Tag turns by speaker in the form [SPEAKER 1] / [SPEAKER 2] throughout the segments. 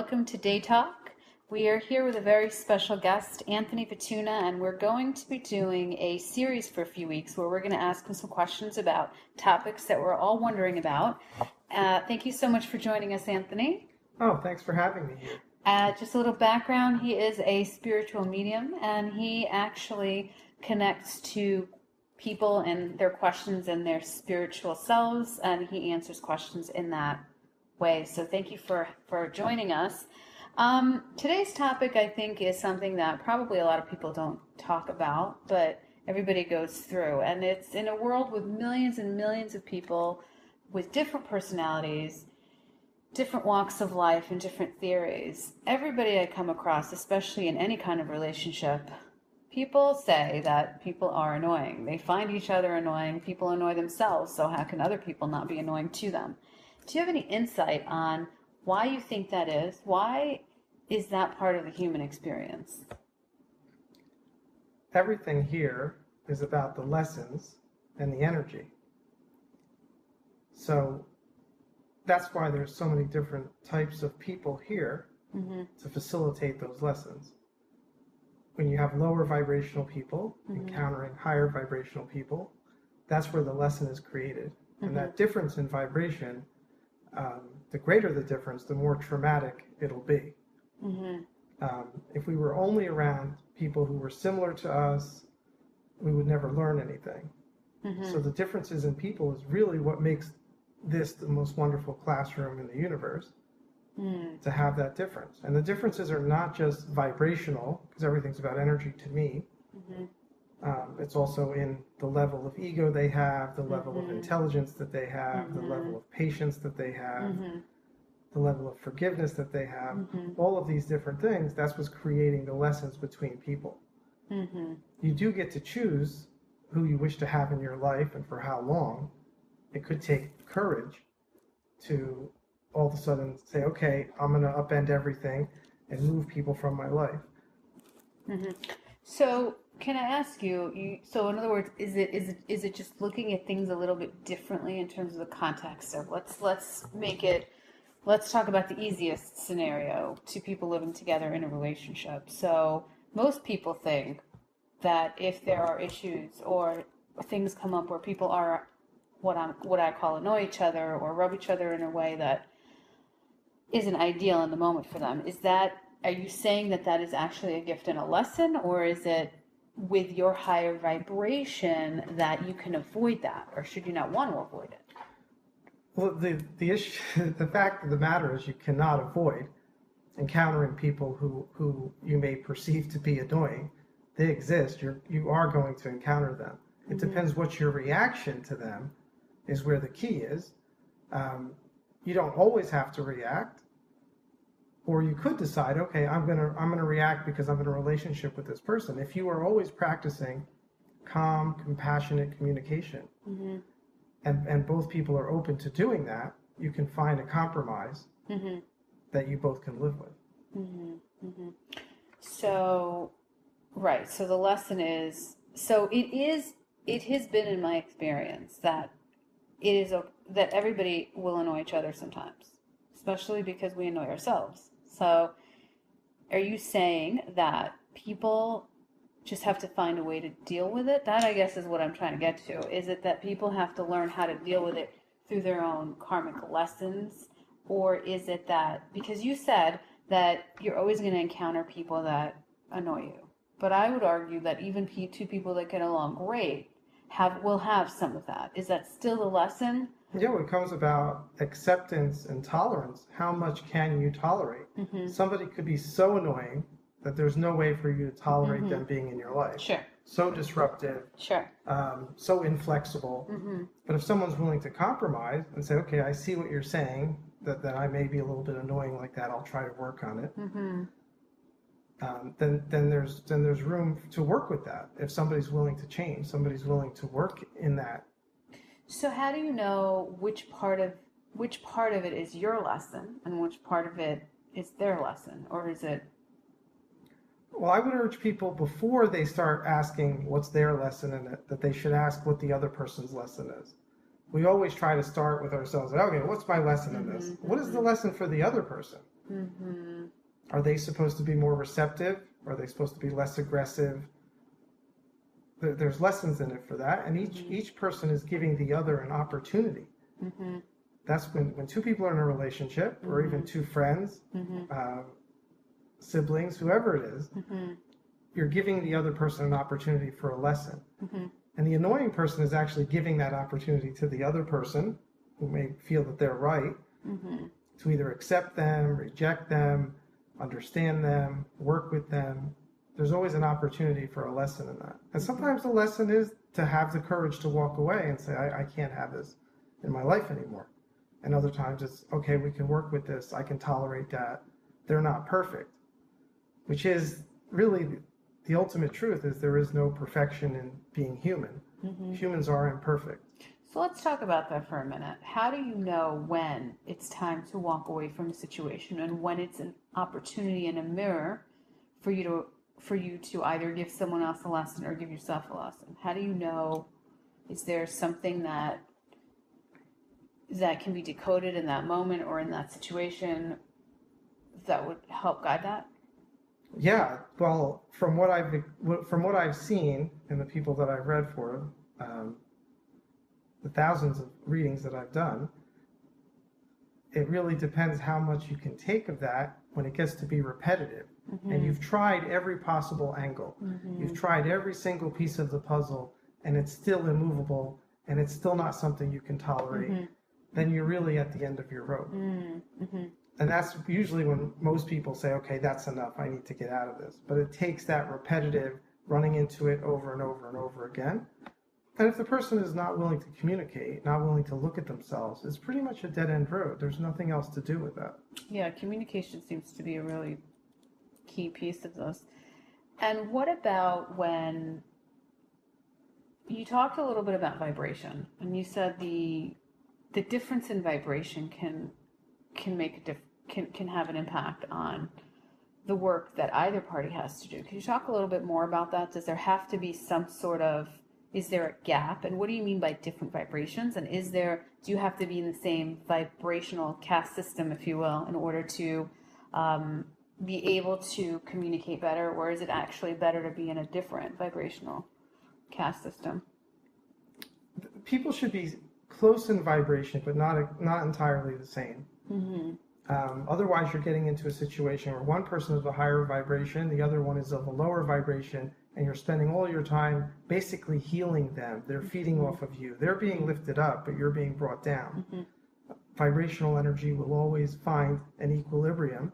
[SPEAKER 1] welcome to Day Talk. We are here with a very special guest, Anthony Vatuna, and we're going to be doing a series for a few weeks where we're going to ask him some questions about topics that we're all wondering about. Thank you so much for joining us, Anthony.
[SPEAKER 2] Oh, thanks for having me here.
[SPEAKER 1] Just a little background, he is a spiritual medium, and he actually connects to people and their questions and their spiritual selves, and he answers questions in that way. So thank you for joining us. Today's topic, I think, is something that probably a lot of people don't talk about, but everybody goes through. And it's in a world with millions and millions of people with different personalities, different walks of life, and different theories. Everybody I come across, especially in any kind of relationship, people say that people are annoying. They find each other annoying. People annoy themselves, so how can other people not be annoying to them? Do you have any insight on why you think that is? Why is that part of the human experience?
[SPEAKER 2] Everything here is about the lessons and the energy. So that's why there's so many different types of people here to facilitate those lessons. When you have lower vibrational people encountering higher vibrational people, that's where the lesson is created. And that difference in vibration, the greater the difference, the more traumatic it'll be. If we were only around people who were similar to us, we would never learn anything. So the differences in people is really what makes this the most wonderful classroom in the universe, to have that difference. And the differences are not just vibrational, because everything's about energy to me. It's also in the level of ego they have, the level of intelligence that they have, the level of patience that they have, the level of forgiveness that they have. All of these different things, that's what's creating the lessons between people. You do get to choose who you wish to have in your life and for how long. It could take courage to all of a sudden say, okay, I'm going to upend everything and move people from my life.
[SPEAKER 1] So can I ask you, so in other words, is it just looking at things a little bit differently in terms of the context of let's talk about the easiest scenario, two people living together in a relationship. So most people think that if there are issues or things come up where people are what I call annoy each other or rub each other in a way that isn't ideal in the moment for them, are you saying that is actually a gift and a lesson, or is it with your higher vibration that you can avoid that, or should you not want to avoid it?
[SPEAKER 2] Well, the issue, the fact of the matter is you cannot avoid encountering people who you may perceive to be annoying. They exist. You are going to encounter them. It depends what your reaction to them is, where the key is. You don't always have to react, or you could decide, okay, I'm gonna react because I'm in a relationship with this person. If you are always practicing calm, compassionate communication, and both people are open to doing that, you can find a compromise that you both can live with.
[SPEAKER 1] So, right. So the lesson is, it has been in my experience that that everybody will annoy each other sometimes, especially because we annoy ourselves. So are you saying that people just have to find a way to deal with it? That, I guess, is what I'm trying to get to. Is it that people have to learn how to deal with it through their own karmic lessons? Or is it that, because you said that you're always going to encounter people that annoy you, but I would argue that even two people that get along great will have some of that. Is that still the lesson?
[SPEAKER 2] Yeah, it comes about acceptance and tolerance. How much can you tolerate? Somebody could be so annoying that there's no way for you to tolerate them being in your life.
[SPEAKER 1] Sure.
[SPEAKER 2] So disruptive.
[SPEAKER 1] Sure.
[SPEAKER 2] So inflexible. But if someone's willing to compromise and say, okay, I see what you're saying, that I may be a little bit annoying like that, I'll try to work on it. Then there's room to work with that. If somebody's willing to change, somebody's willing to work in that.
[SPEAKER 1] So how do you know which part of it is your lesson and which part of it is their lesson, or is it?
[SPEAKER 2] Well, I would urge people, before they start asking what's their lesson in it, that they should ask what the other person's lesson is. We always try to start with ourselves. Okay, what's my lesson in this? What is the lesson for the other person?
[SPEAKER 1] Mm-hmm.
[SPEAKER 2] Are they supposed to be more receptive? Are they supposed to be less aggressive? There's lessons in it for that, and each person is giving the other an opportunity.
[SPEAKER 1] Mm-hmm.
[SPEAKER 2] That's when two people are in a relationship, or even two friends, siblings, whoever it is, you're giving the other person an opportunity for a lesson. And the annoying person is actually giving that opportunity to the other person, who may feel that they're right, to either accept them, reject them, understand them, work with them. There's always an opportunity for a lesson in that. And sometimes the lesson is to have the courage to walk away and say, I can't have this in my life anymore. And other times it's, okay, we can work with this. I can tolerate that. They're not perfect, which is really the ultimate truth, is there is no perfection in being human. Humans are imperfect.
[SPEAKER 1] So let's talk about that for a minute. How do you know when it's time to walk away from a situation and when it's an opportunity and a mirror for you to either give someone else a lesson or give yourself a lesson? How do you know? Is there something that can be decoded in that moment or in that situation that would help guide that?
[SPEAKER 2] Yeah, well, from what I've seen and the people that I've read for, the thousands of readings that I've done, it really depends how much you can take of that when it gets to be repetitive. And you've tried every possible angle. You've tried every single piece of the puzzle, and it's still immovable, and it's still not something you can tolerate. Then you're really at the end of your rope. And that's usually when most people say, okay, that's enough. I need to get out of this. But it takes that repetitive running into it over and over and over again. And if the person is not willing to communicate, not willing to look at themselves, it's pretty much a dead-end road. There's nothing else to do with that.
[SPEAKER 1] Yeah, communication seems to be a really key piece of this. And what about when you talked a little bit about vibration, and you said the difference in vibration can make can have an impact on the work that either party has to do. Can you talk a little bit more about that? Does there have to be some sort of, is there a gap? And what do you mean by different vibrations? And do you have to be in the same vibrational caste system, if you will, in order to be able to communicate better? Or is it actually better to be in a different vibrational caste system?
[SPEAKER 2] People should be close in vibration, but not entirely the same. Otherwise, you're getting into a situation where one person is of a higher vibration, the other one is of a lower vibration, and you're spending all your time basically healing them. They're feeding off of you. They're being lifted up, but you're being brought down. Vibrational energy will always find an equilibrium.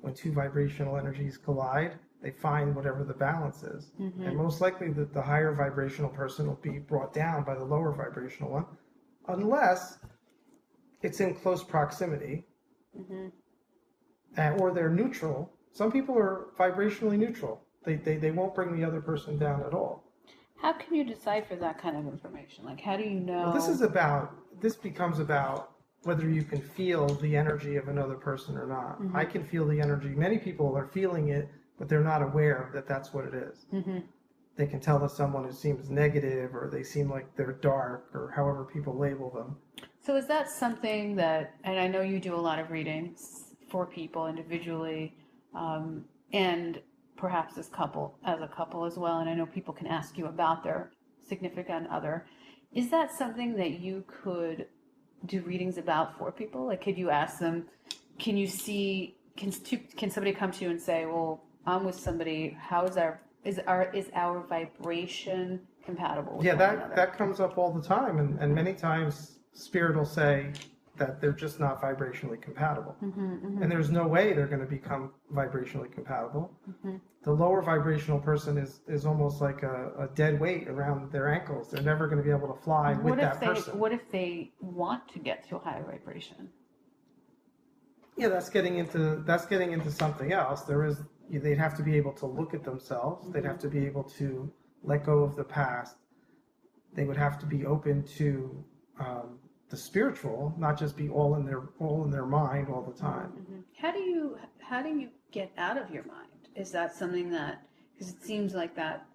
[SPEAKER 2] When two vibrational energies collide, they find whatever the balance is. And most likely the higher vibrational person will be brought down by the lower vibrational one, unless it's in close proximity, or they're neutral. Some people are vibrationally neutral. They won't bring the other person down at all.
[SPEAKER 1] How can you decipher that kind of information? Like, how do you know?
[SPEAKER 2] Well, this becomes about whether you can feel the energy of another person or not. I can feel the energy. Many people are feeling it, but they're not aware that that's what it is. They can tell that someone who seems negative, or they seem like they're dark, or however people label them.
[SPEAKER 1] So is that something that, and I know you do a lot of readings for people individually, and perhaps as a couple as well, and I know people can ask you about their significant other. Is that something that you could do readings about for people? Like, could you ask them, can somebody come to you and say, well, I'm with somebody, how is our vibration compatible with one another?
[SPEAKER 2] That comes up all the time, and many times Spirit will say that they're just not vibrationally compatible. And there's no way they're going to become vibrationally compatible. The lower vibrational person is almost like a dead weight around their ankles. They're never going to be able to fly with that person.
[SPEAKER 1] What if they want to get to a higher vibration?
[SPEAKER 2] Yeah, that's getting into something else. They'd have to be able to look at themselves. They'd have to be able to let go of the past. They would have to be open to the spiritual, not just be all in their mind all the time.
[SPEAKER 1] How do you get out of your mind? Is that something that, because it seems like that,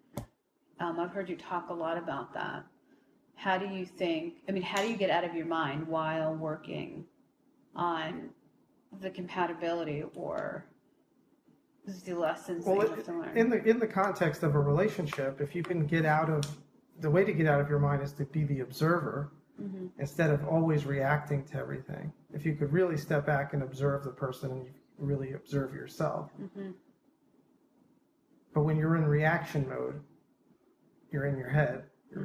[SPEAKER 1] I've heard you talk a lot about that. How do you get out of your mind while working on the compatibility or the lessons that
[SPEAKER 2] Well,
[SPEAKER 1] you have to learn?
[SPEAKER 2] in the context of a relationship, if you can get out of the way to get out of your mind is to be the observer instead of always reacting to everything. If you could really step back and observe the person and you really observe yourself. But when you're in reaction mode, you're in your head.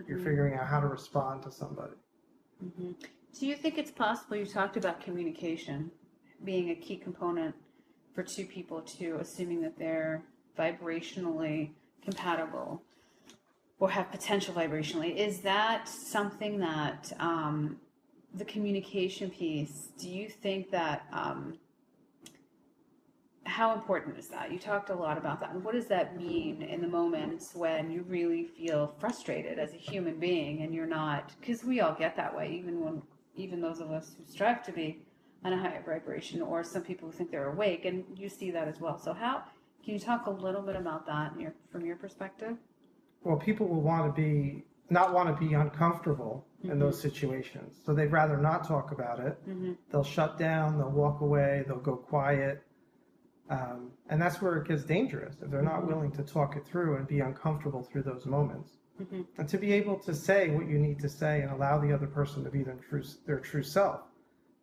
[SPEAKER 2] You're figuring out how to respond to somebody.
[SPEAKER 1] Do you think it's possible, you talked about communication being a key component for two people too, assuming that they're vibrationally compatible or have potential vibrationally. Is that something that the communication piece, do you think that, how important is that? You talked a lot about that. And what does that mean in the moments when you really feel frustrated as a human being and you're not, because we all get that way, even those of us who strive to be on a higher vibration, or some people who think they're awake, and you see that as well. So can you talk a little bit about that from your perspective?
[SPEAKER 2] Well, people will not want to be uncomfortable in those situations. So they'd rather not talk about it. They'll shut down, they'll walk away, they'll go quiet. And that's where it gets dangerous, if they're not willing to talk it through and be uncomfortable through those moments. And to be able to say what you need to say and allow the other person to be their true self,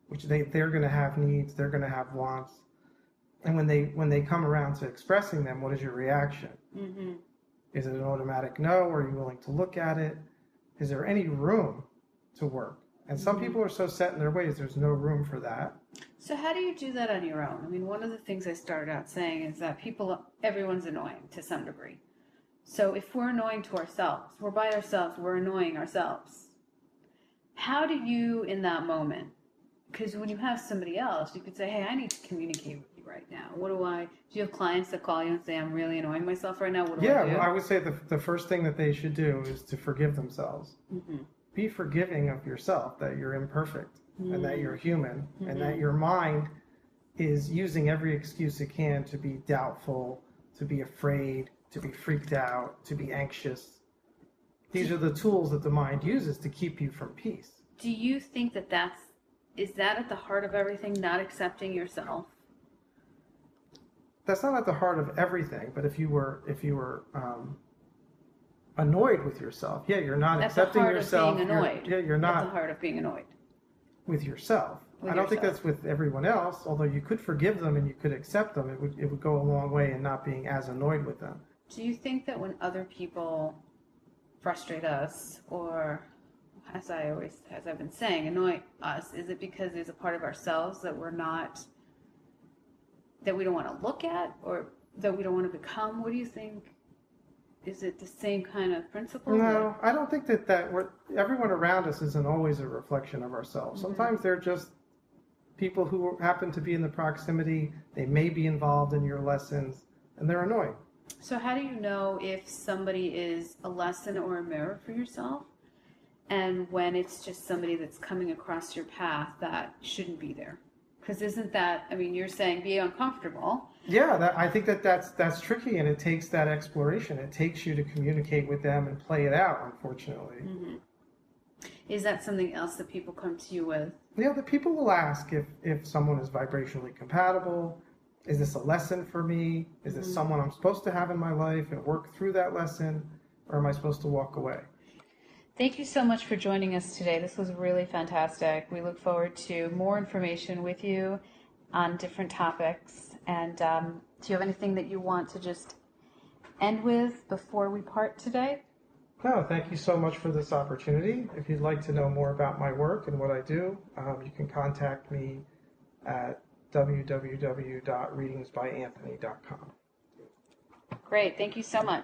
[SPEAKER 2] which they're going to have needs, they're going to have wants. And when they come around to expressing them, what is your reaction? Is it an automatic no? Or are you willing to look at it? Is there any room to work? And some people are so set in their ways, there's no room for that.
[SPEAKER 1] So how do you do that on your own? I mean, one of the things I started out saying is that everyone's annoying to some degree. So if we're annoying to ourselves, we're by ourselves, we're annoying ourselves. How do you, in that moment, because when you have somebody else, you could say, hey, I need to communicate with you right now. Do you have clients that call you and say, I'm really annoying myself right now? What do I do?
[SPEAKER 2] Yeah, I would say the first thing that they should do is to forgive themselves. Be forgiving of yourself, that you're imperfect and that you're human and that your mind is using every excuse it can to be doubtful, to be afraid, to be freaked out, to be anxious. These are the tools that the mind uses to keep you from peace.
[SPEAKER 1] Do you think is that at the heart of everything, not accepting yourself?
[SPEAKER 2] That's not at the heart of everything, but if you were annoyed with yourself, you're not accepting yourself.
[SPEAKER 1] At the heart of being annoyed.
[SPEAKER 2] You're not
[SPEAKER 1] at the heart of being annoyed
[SPEAKER 2] with yourself. I don't think that's with everyone else. Although you could forgive them and you could accept them, it would go a long way in not being as annoyed with them.
[SPEAKER 1] Do you think that when other people frustrate us, or as I've been saying, annoy us, is it because there's a part of ourselves that we don't want to look at, or that we don't want to become? What do you think? Is it the same kind of principle?
[SPEAKER 2] No, I don't think that everyone around us isn't always a reflection of ourselves. Sometimes they're just people who happen to be in the proximity. They may be involved in your lessons, and they're annoying.
[SPEAKER 1] So how do you know if somebody is a lesson or a mirror for yourself, and when it's just somebody that's coming across your path that shouldn't be there? Because isn't that, I mean, you're saying be uncomfortable.
[SPEAKER 2] Yeah, I think that's tricky, and it takes that exploration. It takes you to communicate with them and play it out, unfortunately.
[SPEAKER 1] Is that something else that people come to you with?
[SPEAKER 2] Yeah, the people will ask if someone is vibrationally compatible. Is this a lesson for me? Is this someone I'm supposed to have in my life and work through that lesson? Or am I supposed to walk away?
[SPEAKER 1] Thank you so much for joining us today. This was really fantastic. We look forward to more information with you on different topics. And do you have anything that you want to just end with before we part today?
[SPEAKER 2] No, thank you so much for this opportunity. If you'd like to know more about my work and what I do, you can contact me at www.readingsbyanthony.com.
[SPEAKER 1] Great. Thank you so much.